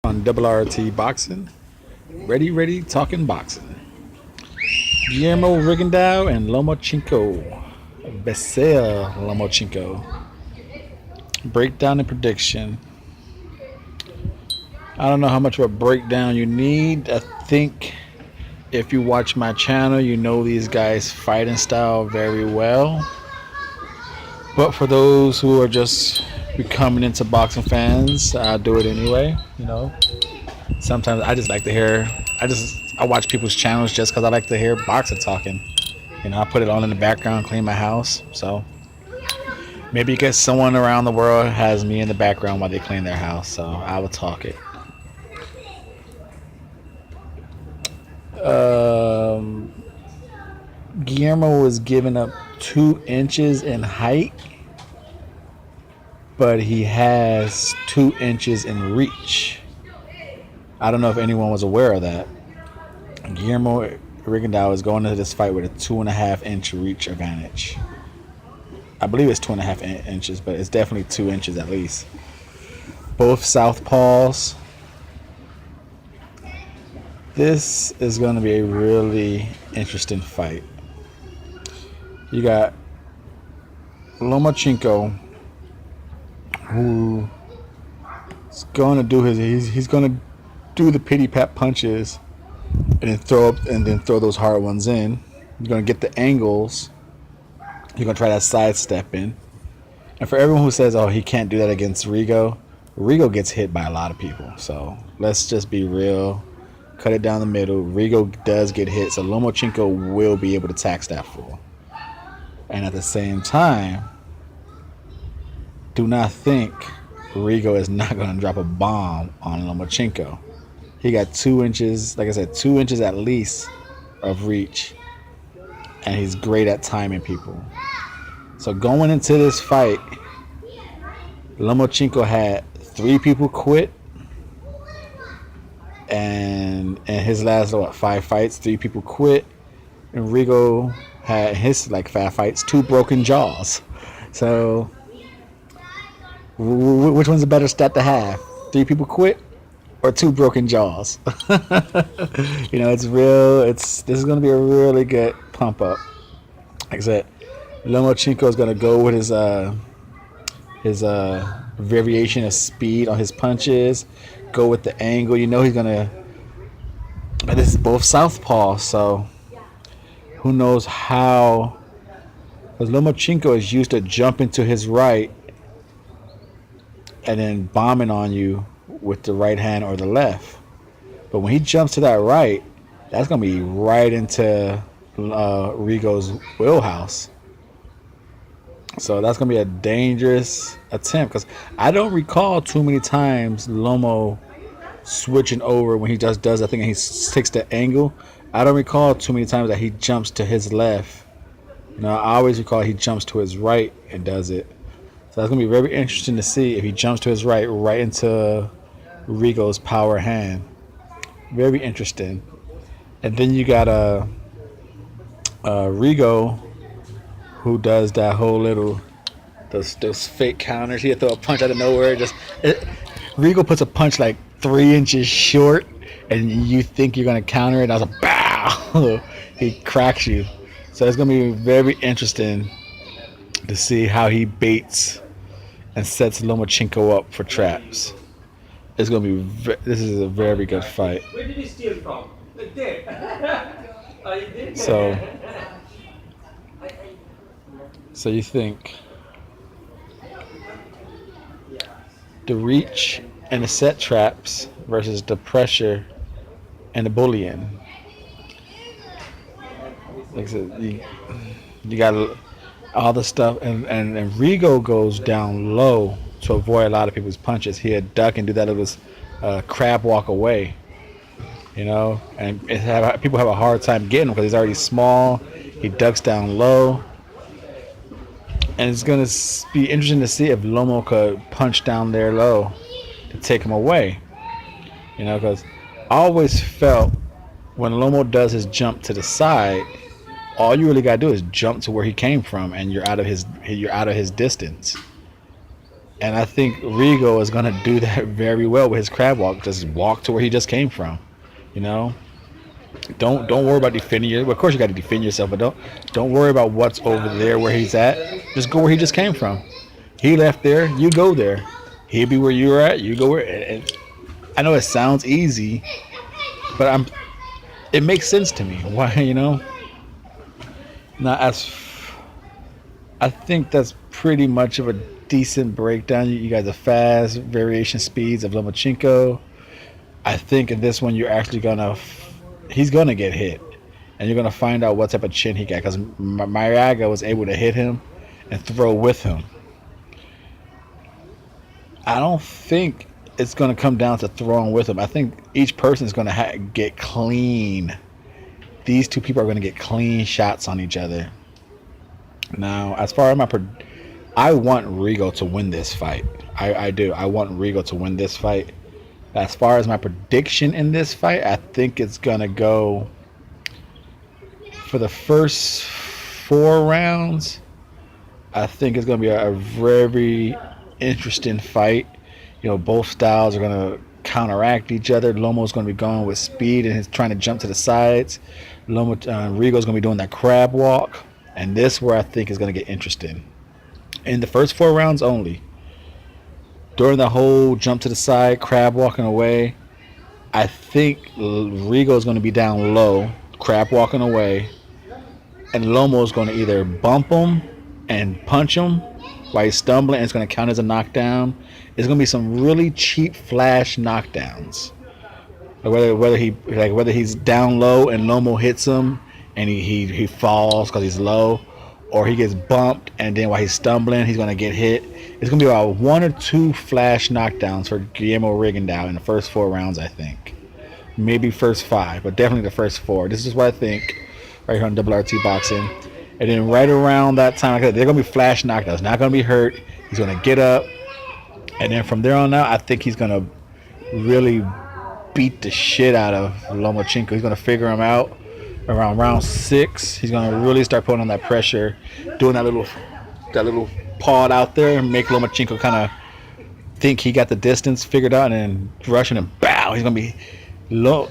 on RRT Boxing. Ready, talking boxing. Guillermo Rigodeaux and Lomachenko. Vasyl Lomachenko. Breakdown and prediction. I don't know how much of a breakdown you need. I think if you watch my channel, you know these guys' fighting style very well. But for those who are just becoming into boxing fans, I'll do it anyway. Sometimes I just like to hear. I watch people's channels just because I like to hear boxing talking. I put it on in the background, clean my house. So maybe because someone around the world has me in the background while they clean their house, so I will talk it. Guillermo was giving up 2 inches in height, but he has 2 inches in reach. I don't know if anyone was aware of that. Guillermo Rigodeaux is going into this fight with a 2.5 inch reach advantage. I believe it's 2.5 inches, but it's definitely 2 inches at least. Both southpaws. This is going to be a really interesting fight. You got Lomachenko, who is going to do he's going to do the pity pat punches and then throw those hard ones in. You're going to get the angles. You're going to try that sidestep in. And for everyone who says, oh, he can't do that against Rigo gets hit by a lot of people. So let's just be real. Cut it down the middle. Rigo does get hit, so Lomachenko will be able to tax that full. And at the same time, do not think Rigo is not going to drop a bomb on Lomachenko. He got 2 inches, like I said, 2 inches at least of reach. And he's great at timing people. So going into this fight, Lomachenko had 3 people quit. And in his last 5 fights, 3 people quit. And Rigo had his 5 fights, 2 broken jaws. So which one's a better stat to have? 3 people quit or 2 broken jaws? It's real. This is going to be a really good pump up. Like I said, Lomachenko is going to go with his variation of speed on his punches. Go with the angle. He's going to. This is both southpaw, so who knows how. Because Lomachenko is used to jumping to his right and then bombing on you with the right hand or the left. But when he jumps to that right, that's going to be right into Rigo's wheelhouse. So that's going to be a dangerous attempt because I don't recall too many times Lomo switching over when he just does that thing and he takes the angle. I don't recall too many times that he jumps to his left. I always recall he jumps to his right and does it. So that's going to be very interesting to see if he jumps to his right into Rigo's power hand. Very interesting. And then you got Rigo, who does that whole little those fake counters. He'll throw a punch out of nowhere. Rigo puts a punch 3 inches short, and you think you're gonna counter it. I was like, bow! He cracks you. So it's gonna be very interesting to see how he baits and sets Lomachenko up for traps. It's gonna be. This is a very good fight. Where did you steal from? So you think the reach and the set traps versus the pressure and the bullying. Like I said, you got all the stuff, and Rigo goes down low to avoid a lot of people's punches. He'd duck and do that little crab walk away, and people have a hard time getting him because he's already small. He ducks down low. And it's going to be interesting to see if Lomo could punch down there low to take him away. Because I always felt when Lomo does his jump to the side, all you really got to do is jump to where he came from, and you're out of his distance. And I think Rigo is going to do that very well with his crab walk. Just walk to where he just came from. You know, don't worry about defending you. Well, of course you got to defend yourself, but don't worry about what's over there where he's at. Just go where he just came from. He left there, you go there. He'll be where you're at, you go where. And I know it sounds easy, but it makes sense to me. Why, you know? Now, I think that's pretty much of a decent breakdown. You got the fast variation speeds of Lomachenko. I think in this one you're actually he's gonna get hit, and you're gonna find out what type of chin he got because Mariaga was able to hit him and throw with him. I don't think it's gonna come down to throwing with him. I think each person is gonna get clean. These two people are gonna get clean shots on each other. Now, as far as I want Rigo to win this fight. I do. I want Rigo to win this fight. As far as my prediction in this fight, I think it's going to go for the first 4 rounds. I think it's going to be a very interesting fight. You know, both styles are going to counteract each other. Lomo's going to be going with speed and he's trying to jump to the sides. Rigo's going to be doing that crab walk. And this where I think is going to get interesting. In the first 4 rounds only, during the whole jump to the side, crab walking away, I think Rigo is going to be down low, crab walking away, and Lomo is going to either bump him and punch him while he's stumbling, and it's going to count as a knockdown. It's going to be some really cheap flash knockdowns. Whether he's down low and Lomo hits him and he falls because he's low, or he gets bumped and then while he's stumbling he's going to get hit. It's going to be about 1 or 2 flash knockdowns for Guillermo Rigodeaux in the first 4 rounds, I think. Maybe first 5, but definitely the first 4. This is what I think right here on RT Boxing. And then right around that time, they're going to be flash knockdowns. Not going to be hurt. He's going to get up. And then from there on out, I think he's going to really beat the shit out of Lomachenko. He's going to figure him out. Around round 6, he's going to really start putting on that pressure, doing that little pod out there and make Lomachenko kind of think he got the distance figured out, and then rushing him, bow. He's going to be low.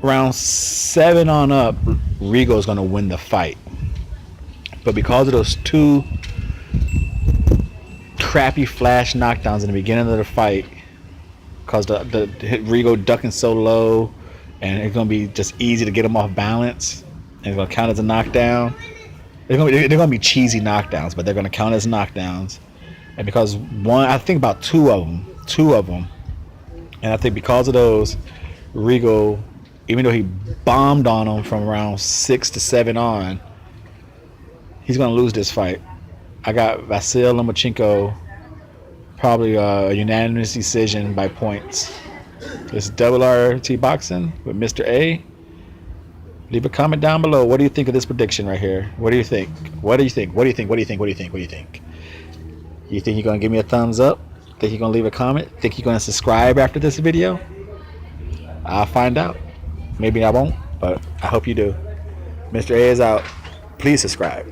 Round 7 on up, Rigo's going to win the fight. But because of those 2 crappy flash knockdowns in the beginning of the fight, because the Rigo ducking so low, and it's going to be just easy to get him off balance, and it's going to count as a knockdown. They're going to be cheesy knockdowns, but they're going to count as knockdowns. And because I think about two of them, and I think because of those, Rigo, even though he bombed on him from around 6 to 7 on, he's going to lose this fight. I got Vasyl Lomachenko, probably a unanimous decision by points. This is RT Boxing with Mr. A. Leave a comment down below. What do you think of this prediction right here? What do you think? What do you think? What do you think? What do you think? What do you think? What do you think? You think you're going to give me a thumbs up? Think you're going to leave a comment? Think you're going to subscribe after this video? I'll find out. Maybe I won't, but I hope you do. Mr. A is out. Please subscribe.